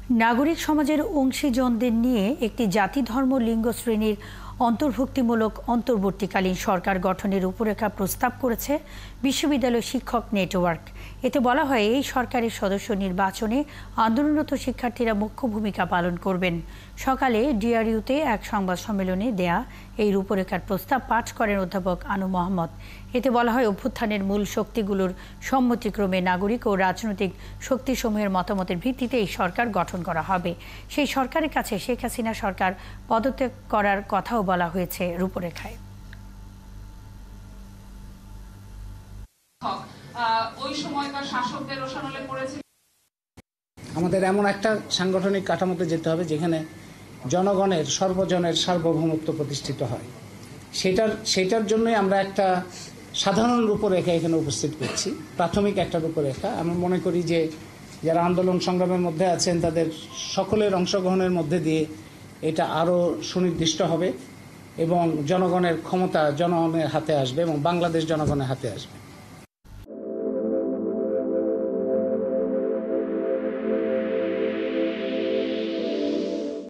নাগরিক সমাজের অংশীজনদের নিয়ে একটি জাতি ধর্ম লিঙ্গ শ্রেণীর অন্তর্ভুক্তিমূলক অন্তর্বর্তীকালীন সরকার গঠনের রূপরেখা প্রস্তাব করেছে বিশ্ববিদ্যালয় শিক্ষক নেটওয়ার্ক। এতে বলা হয়, এই সরকারের সদস্য নির্বাচনে আন্দোলনরত শিক্ষার্থীরা মুখ্য ভূমিকা পালন করবেন। সকালে ডিআরইউতে এক সংবাদ সম্মেলনে দেয়া এই রূপরেখার প্রস্তাব পাঠ করেন অধ্যাপক আনু মোহাম্মদ। এতে বলা হয়, অভ্যুত্থানের মূল শক্তিগুলোর সম্মতিক্রমে নাগরিক ও রাজনৈতিক শক্তিসমূহের মতামতের ভিত্তিতে এই সরকার গঠন করা হবে। সেই সরকারের কাছে শেখ হাসিনা সরকার পদত্যাগ করার কথাও বলা হয়েছে রূপরেখায়। আমাদের এমন একটা সাংগঠনিক কাঠামোতে যেতে হবে যেখানে জনগণের সর্বজনের সার্বভৌমত্ব প্রতিষ্ঠিত হয়। সেটার জন্যই আমরা একটা সাধারণ রূপরেখা এখানে উপস্থিত করছি, প্রাথমিক একটা রূপরেখা। আমি মনে করি যে যারা আন্দোলন সংগ্রামের মধ্যে আছেন তাদের সকলের অংশগ্রহণের মধ্যে দিয়ে এটা আরও সুনির্দিষ্ট হবে এবং জনগণের ক্ষমতা জনগণের হাতে আসবে এবং বাংলাদেশ জনগণের হাতে আসবে।